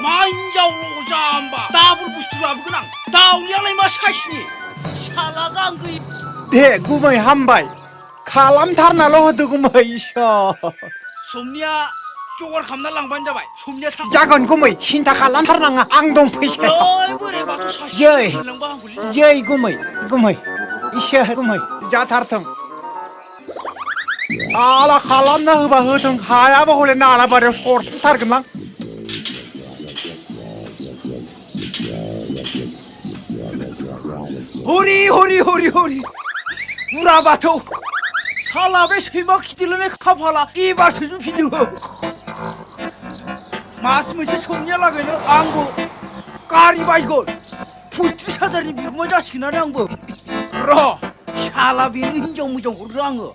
मा हिनजावल' जाम्बा दाबुल बुस्थु लाबोगोन आं दाउलियालाय मा साइसनि साला गांगै दे गुमै हामबाय खालामथारनाल' होदो गुमै समनिया जगार खालामना लांबानो जाबाय समनिया थां जागोन गुमै सिन्था खालामथारनाङा आं दं फैसा ओइ बोराय बाथौ सासे जै लांबा हामगौलै जै गुमै इसोर गुमै जाथारथों साला खालामना होबा होथों हायाबा हले नालाबारियाव सरथारगोनलां हरि हरि हरि हरि बुरा बाथौ साला बे सैमा खिथिलायनाय खाफाला एबारसो जुफिनदों मास मोनसे समनिया लागैनो आंबो गारि बायगोन 35,000नि बिगुमा जासिगोन आंबो र' साला बेनो हिनजाव मोजां हरदों आङो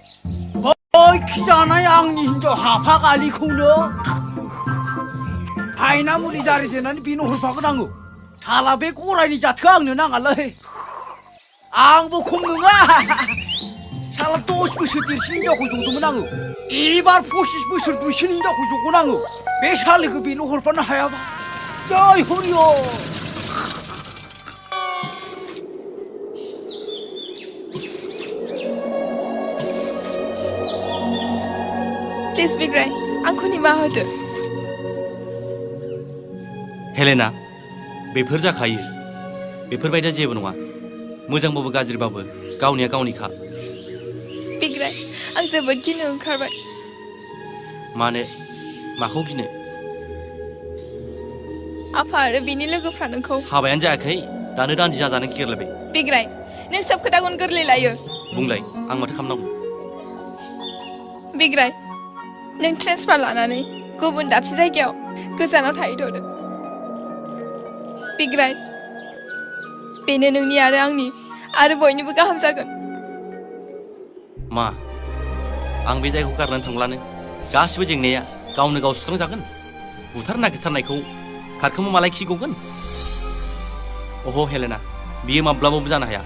बै खिजानाय आंनि हिनजाव हाफा गालिखौनो हायना मुलि जारिदेरनानै बेनो हरफागोन आङो साला बे गरायनि जाथोआ आंनो नाङालै आंबो खम नङा साला 10 बोसोर देरसिन हिनजावखौ जदोंमोन आङो एबार 25 बोसोर दुइसिन हिनजावखौ जगोन आङो बे सालिखौ बेनो हरफानो हायाबा जय हरि प्लिज बिग्राय आंखौ निमाहा होदो हेलेना बेफोर जाखायो बेफोरबायदिया जेबो नङा मोजांबाबो गाज्रिबाबो गावनिया गावनिखा बिग्राय आं जोबोद गिनो ओंखारबाय मानो माखौ गिनो आफा आरो बिनि लोगोफ्रा नोंखौ हाबायानो जायाखै दानो दान्जि जाजानो गिरलायबाय बिग्राय नों सब खोथाखौनो गोरलै लायो बुंलाय आं माथो खालामनांगौ बिग्राय नों ट्रेन्सफार लानानै गुबुन दाबसे जायगायाव गोजानाव थाहैथ'दो बिग्राय बेनो नोंनि आरो आंनि आरो बयनिबो गाहाम जागोन मा आं बे जायगाखौ गारनानै थांब्लानो गासिबो जेंनाया गावनो गाव सुस्रांजागोन बुथार नागिरथारनायखौ खारखोमा मालाय खिगगोन अह हेलेना बियो माब्लाबाबो जानो हाया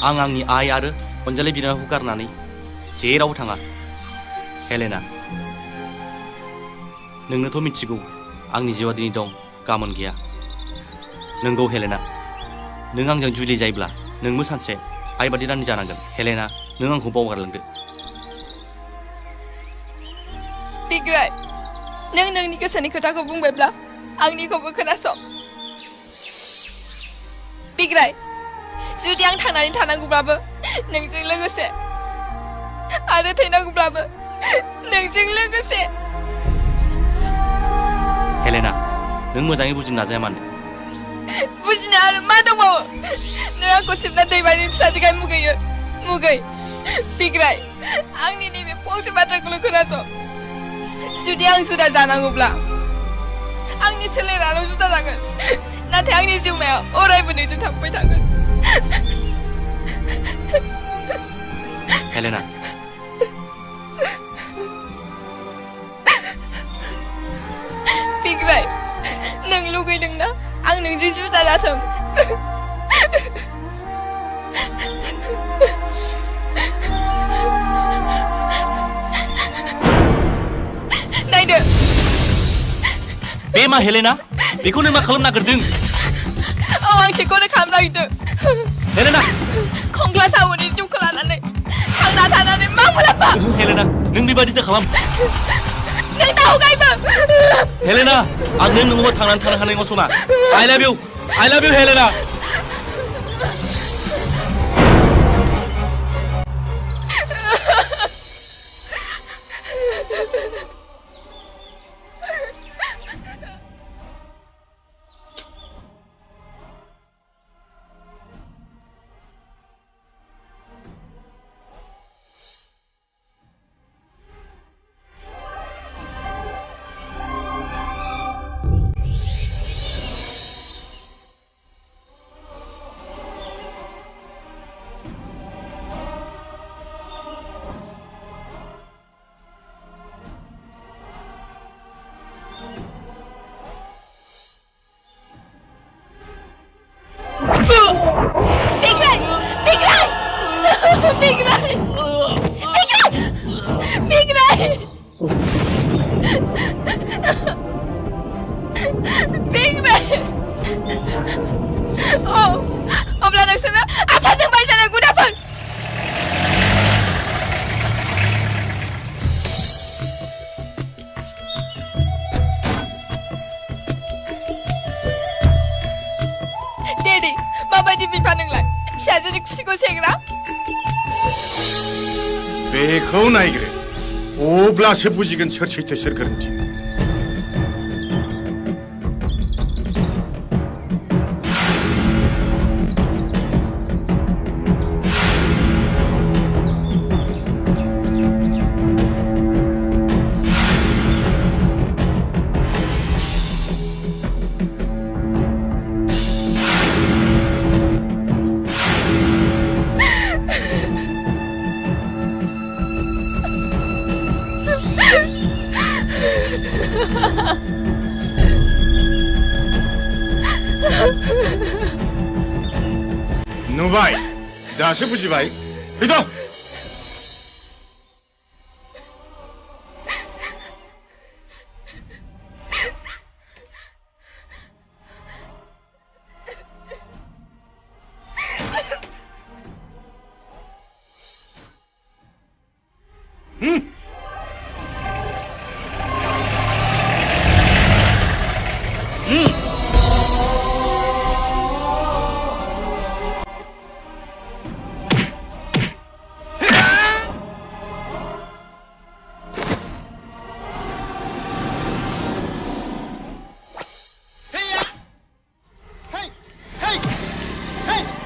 आं आंनि आइ आरो अनजालि बिनानावखौ गारनानै जेरावबो थाङा हेलेना नोंनोथ' मिथिगौ आंनि जिउआ दिनै दं गाबोन गैया नोंगौ हेलेना नों आंजों जुलि जायोब्ला नोंबो सानसे आइ बादि रानि जानांगोन हेलेना नों आंखौ बावगारलांदो बिग्राय नों नोंनि गोसोनि खोथाखौ बुंबायब्ला आंनिखौबो खोनासं बिग्राय जुदि आं थांनानै थानांगौब्लाबो नोंजों लोगोसे आरो थैनांगौब्लाबो नोंजों लोगोसे हेलेना नों मोजाङै बुजिनो नाजाया मानो बुजिनो आरो मा दंबावो नों आंखौ सिबना दैबारिनि फिसाजोखाय मुगैयो मुगै बिग्राय आंनि नैबे फंसे बाथ्राखौल' खोनासं जुदि आं जुदा जानांगौब्ला आंनि सोलेराल' जुदा जागोन नाथाय आंनि जिउमाया अरायबो नोंजों थांबाय थागोन हेलेना बिग्राय नों लुगैदोंना आं नोंजों जुदा जाथों नायदो बे मा हेलेना बेखौ नों मा खालामनो नागिरदों आं थिखौनो खालामनो नागिरदों हेलेना खंख्ला सावोनि जिउखौ लानानै थांना थानानै मा मुलाम्फा हेलेना नों बेबादि दा खालाम नों दावगायबो हेलेना आं नों नङाबा थांनानै थानो हानाय नङा सना आइ लाभ इउ हेलेना फिसाजोनि खिखौ सेंग्रा बेखौ नायग्रो अब्लासो बुजिगोन सोर सैथो सोर गोरोन्थि नुबाय दासो बुजिबाय फैद'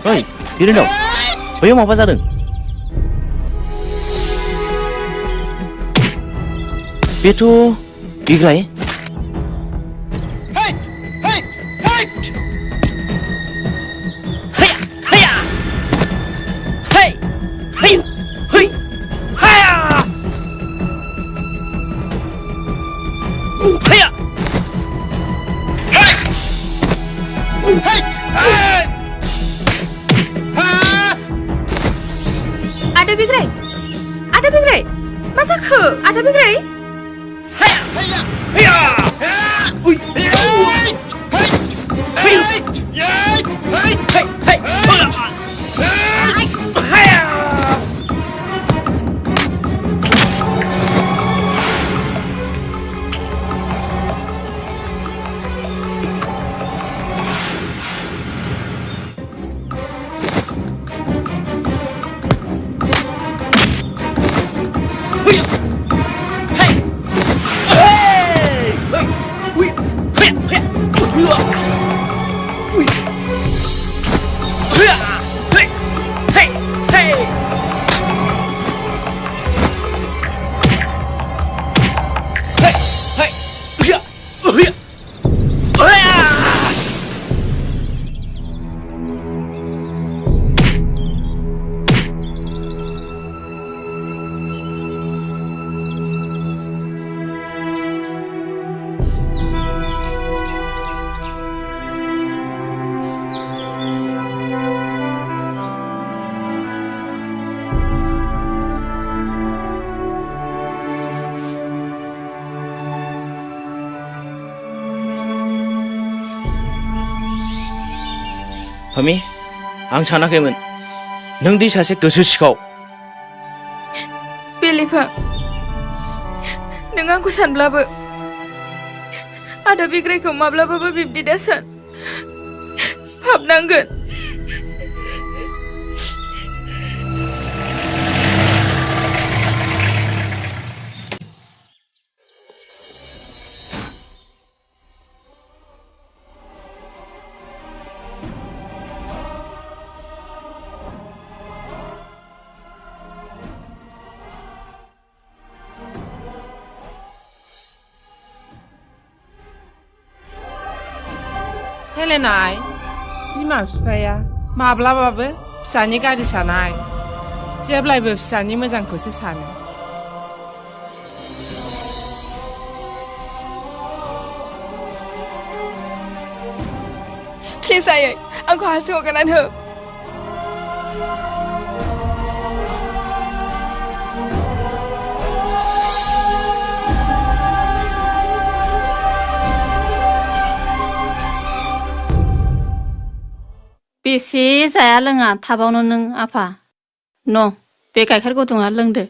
ओइ बिरेनाव बैयाव माबा जादों बेथ' बिग्राय Ada Bigray, masa ke? Ada Bigray? फामि आं सानाखैमोन नों दि सासे गोसो सिखाव बेलेफा नों आंखौ सानब्लाबो आदा बिग्रायखौ माब्लाबाबो बिब्दि दा सान भाबनांगोन हेलेनाय बिमा बिफाया माब्लाबाबो फिसानि गाज्रि सानाय जेब्लायबो फिसानि मोजांखौसो सानो प्लिज आयै आंखौ हारसिं हगारनानै हो बेसे जाया लोङा थाबावनो नों आफा न बे गाइखेर गुदुङा लोंदो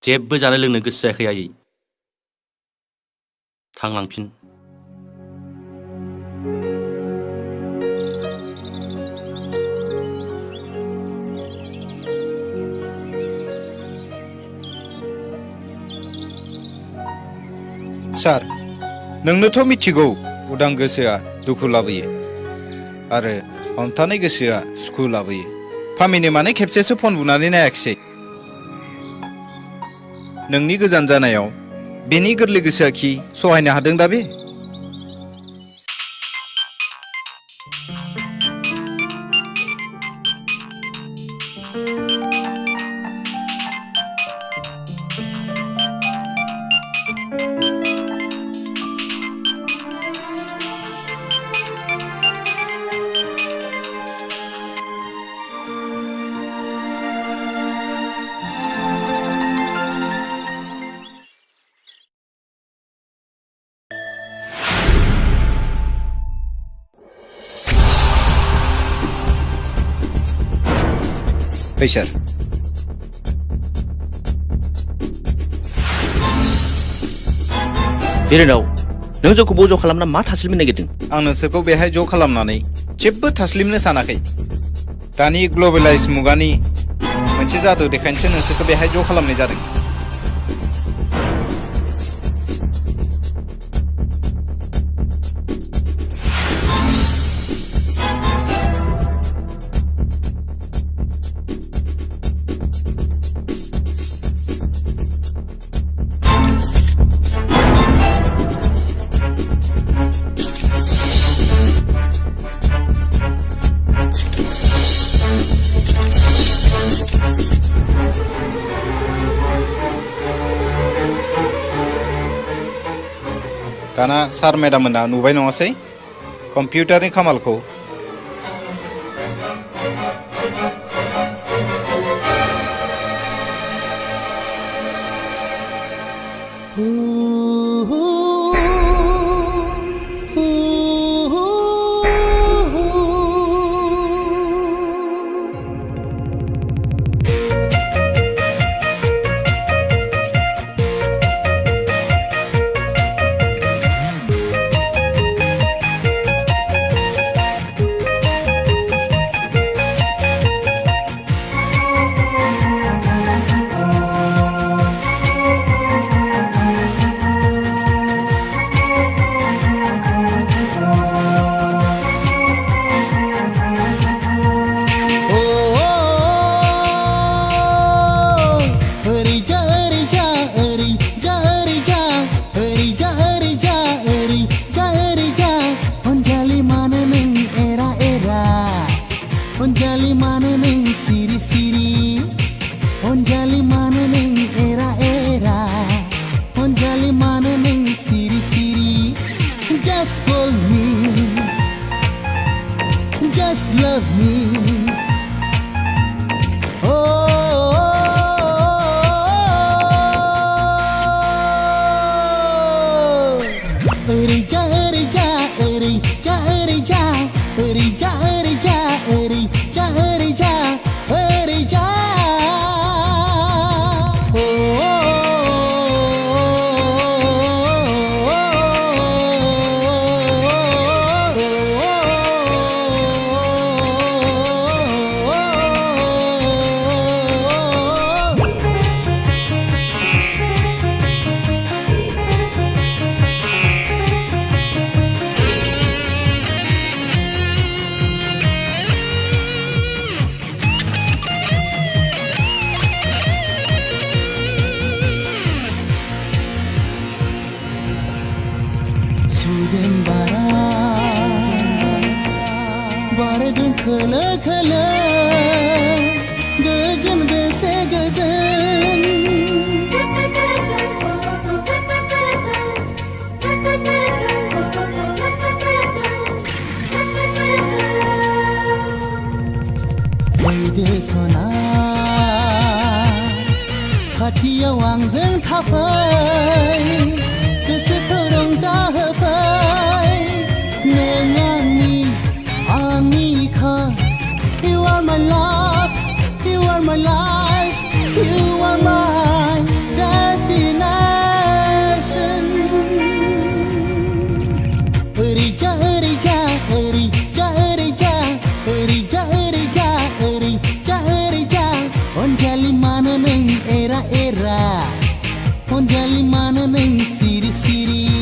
जेबो जानो लोंनो गोसो जायाखै आयै थांलांफिन सार नोंनोथ' मिथिगौ उदां गोसोआ दुखु लाबोयो आरो हमथानाय गोसोआ सुखु लाबोयो फामिनो माने खेबसेसो फन बुनानै नायाखिसै नोंनि गोजान जानायाव बेनि गोरलै गोसोआ खि सहायनो हादों दा बे फै सार बिरेनाव नों जोंखौ बज' खालामना मा थास्लिमनो नागिरदों आं नोंसोरखौ बेहाय ज' खालामनानै जेबो थास्लिमनो सानाखै दानि ग्लबेलाइज मुगानि मोनसे जादु देखायनोसो नोंसोरखौ बेहाय ज' खालामनाय जादों दाना सार मेडाम मोना नुबाय नङासै कम्पिउटारनि खामालखौ Just love me. बारदों खोलो खोलो गोजोन बेसे गोजोन फैदो सना खाथियाव आंजों थाफै गोसोखौ रंजाहोफै नों You are my love, you are my life, you are my destination. Erija, erija, erija, erija, erija, erija, erija, erija. Onjali mana neng era era, onjali mana neng siri siri.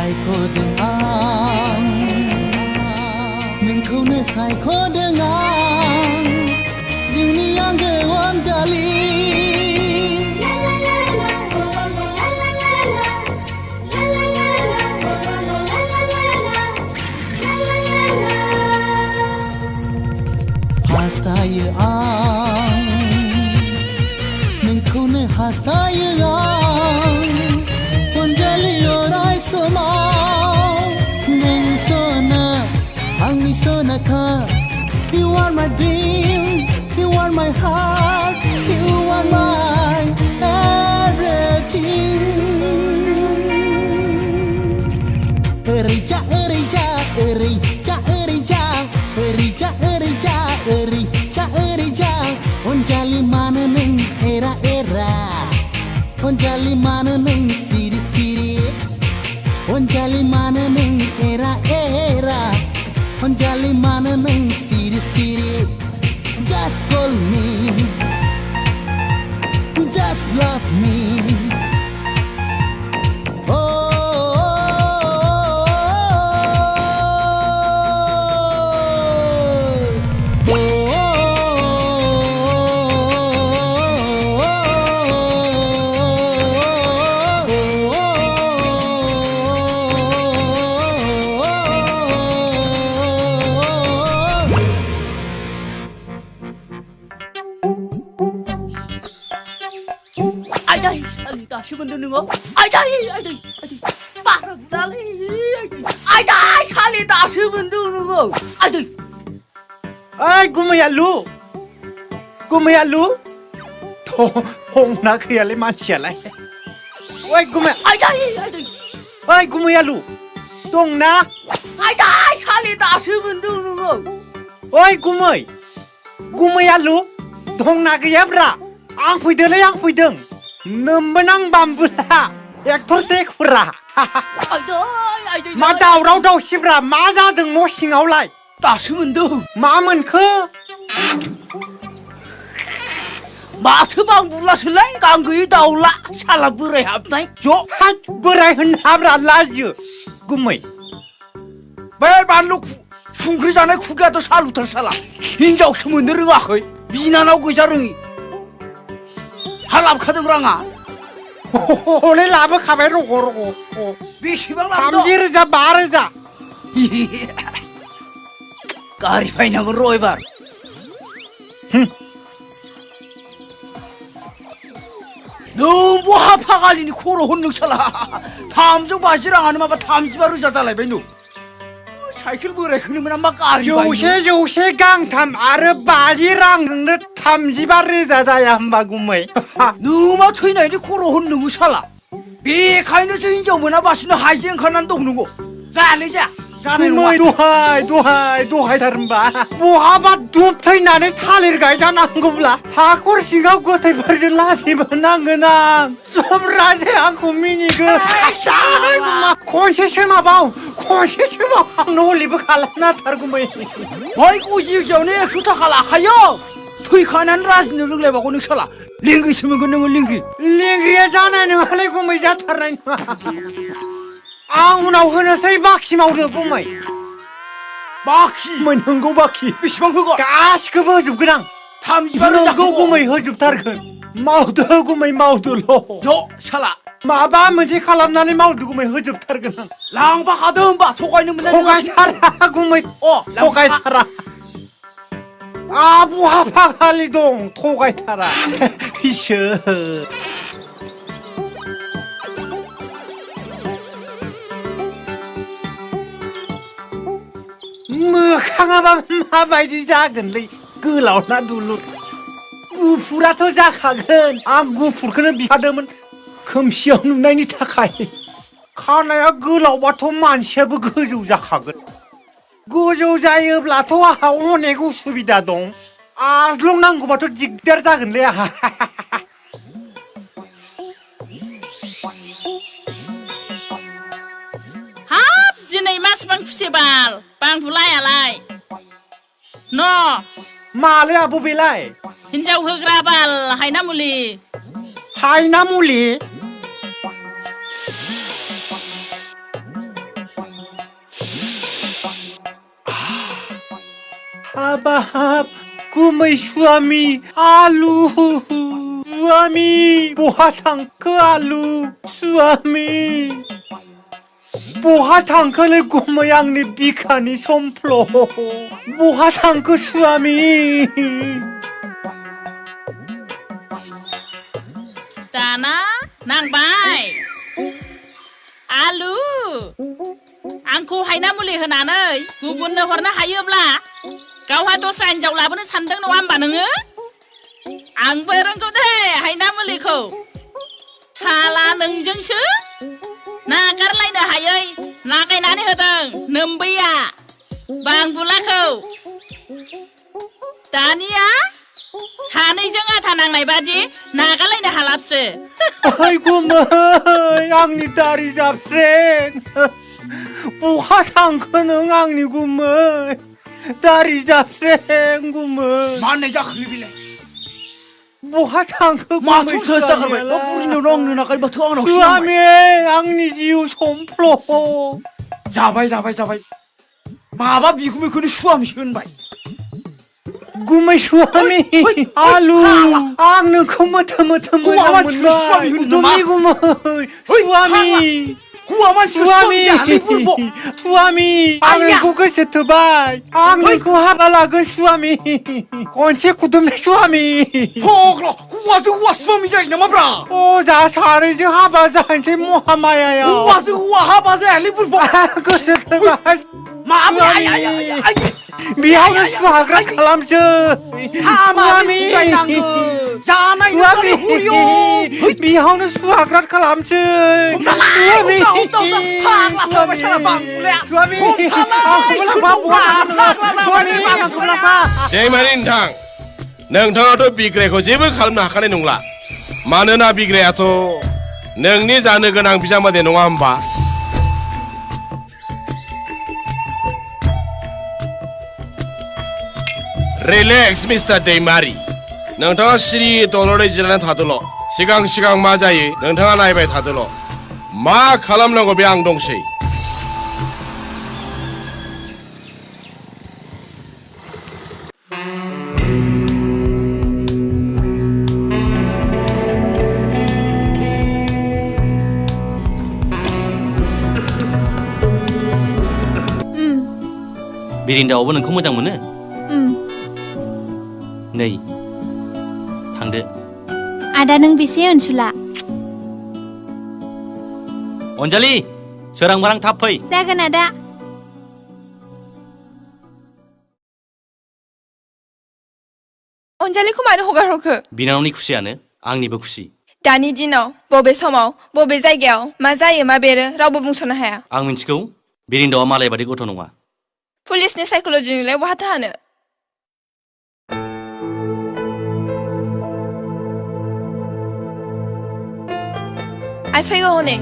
सायख'दों आं नोंखौनो सायख'दों आं जिउनि आंगो अनजालि हास्थायो आं नोंखौनो हास्थायो आं अनजालि अराय समाव नों सना आंनि सनाखा You are my dream You are my heart You are my everything Eri ja eri ja eri ja eri ja eri ja eri ja eri ja eri ja Onjali mana neng era era Onjali mana neng siri siri Onjali mana neng era era Onjali mana neng siri siri Just call me Just love me 다시만도 능어 아이다이 아이다이 아이다이 빠라부달래 아이다이 살리 다시만도 능어 아이다이 ai gumayalu gumayalu to hongna khiyale mansialai oi gumay 아이다이 아이다이 ai gumayalu dongna 아이다이 살리 다시만도 능어 oi gumay gumayalu dongna gayabra ang fैदोलै ang फैदों नोमबोनां बामबुला एक्टर टेकफोरा मा दावराव दावसिब्रा मा जादों न' सिङावलाय दासो मोनदों मा मोनखो माथो बांबुलासोलाय गां गैयै दाउला साला बोराय हाबनाय ज' बोराय होनहाब्रा लाजियो गुमै बे बानलु संख्रि जानाय खुगायाथ' सालुथार साला हिनजावसो मोननो रोङाखै बिनानाव गैजा रोङि हालाबखादों राङा हले लाबोखाबाय रग' रग' बेसेबां लाबोदों 30,000 5,000 गारि बायनांगौ र' एबार नों बहा फागालिनि खर' होनदों साला 350 राङानो माबा 35,000 जालायबाय नों साइकेल बोरायखौनो मोना मा गारि जौसे गांथाम आरो 50 रांजोंनो 35,000 जाया होमबा गुमै नों मा थैनायनि खर' होनदों साला बेखायनोसो हिनजाव मोनाबासिनो हाइजें ओंखारनानै दं नोंगौ जायालै जा जानाय नङा दहायथार होमबा बहाबा दुब थैनानै थालिर गायजानांगौब्ला हाखर सिङाव गोथैफोरजों लाजिबोनांगोन आं जमराजे आंखौ मिनिगो खनसेसो माबाव आंनो हलिबो खालामनाथारगौमै भाय गजियावनो 100 थाखा लाखायो थैखानानै राजिनो रोंलायबावगौ नों साला लिंगिसो मोनगोन नोङो लिंगिया जानाय नङालै गुमै जाथारनाय नङा आं उनाव होनोसै बाखि मावदो गुमै बाखि मोननांगौ बाखि बेसेबां होगोन गासिखौबो होजोबगोन आं 35,000 गुमै होजोबथारगोन मावदो गुमै मावदोल' ज' साला माबा मोनसे खालामनानै मावदो गुमै होजोबथारगोन आं लांफाखादो होमबा थगायनो मोननाय थगायथारा गुमै थगायथारा बहा फागालि दं थगायथारा इसोर मोखाङाबा माबायदि जागोनलै गोलाव ना दुलुर गुफुराथ' जाखागोन आं गुफुरखौनो बिखादोंमोन खोमसियाव नुनायनि थाखाय खानाया गोलावबाथ' मानसियाबो गोजौ जाखागोन गोजौ जायोब्लाथ' आंहा अनेक उसुबिदा दं आज्लं नांगौबाथ' दिगदार जागोनलै आंहा हाब दिनै मासिबां खुसि बाल बांबुलायालाय न मालै आब' बेलाय हिनजाव होग्रा बाल हायना मुलि बाप गुमै स्वामी आलु स्वामी बहा थांखो आलु स्वामी बहा थांखोलै गुमै आंनि बिखानि समफ्ल बहा थांखो स्वामी दाना नांबाय आलु आंखौ हायना मुलि होनानै गुबुननो हरनो हायोब्ला गावहा दस्रा हिनजाव लाबोनो सानदों नङा होमबा नोङो आंबो रोंगौ दे हायना मुलिखौ साला नोंजोंसो नागारलायनो हायै लागायनानै होदों नोम्बैया बांबुलाखौ दानिया सानैजों आथा नांनाय बादि नागारलायनो हालाबसो ओइ गुमै आंनि दारि जाबस्रें बहा थांखो नों आंनि गुमै दारि जाबस्रें गुमै मा होननाय जाखोलै बेलाय बहा थांखो माथो थोस जागारबाय मा बुरिनायावनो आंनो नागारै माथो आंनाव स्वामी आंनि जिउ समफ्ल जाबाय जाबाय जाबाय माबा बिगुमैखौनो स्वामीसो होनबाय गुमै स्वामी आलु आं नोंखौ मोथो मोथो मोजां मोनबाय गुमै गुमै स्वामी हौवा मानसिखौ स्वामी स्वामी आं नोंखौ गोसो थोबाय आं नोंखौ हाबा लागोन स्वामी खनसे खुदुमनाय स्वामी फाग्ला हौवाजों हौवा स्वामी जायो नामाब्रा जा सानैजों हाबा जानोसै महामायायाव हौवाजों हौवा हाबा जायालै बुरबा गोसो थोबाय बेयावनो सुहाग्रा खालामसै बेयावनो सुहाग्रा खालामसै दैमारि नोंथां नोंथाङाथ' बिग्रायखौ जेबो खालामनो हाखानाय नंला मानोना बिग्रायाथ' नोंनि जानो गोनां बिजामादै नङा होमबा रिलेक्स मिस्टार दैमारि नोंथाङा सिरि दलरै जिरायनानै थादोल' सिगां सिगां मा जायो नोंथाङा नायबाय थादोल' मा खालामनांगौ बे आं दंसै बिरिन्दायावबो नोंखौ मोजां मोनो नै थांदो आदा नों बेसे अनसुला अनजालि सोरां बारां थाब फै जागोन आदा अनजालिखौ मानो हगारहरखो बिनानावनि खुसियानो आंनिबो खुसि दानि दिनाव बबे समाव बबे जायगायाव मा जायो मा बेरो रावबो बुंस'नो हाया आं मिन्थिगौ बिरिन्दावा मालाय बादि गथ' नङा पुलिसनि साइक'लजिनिलाय बहाथो हानो आइ फैगौ हनै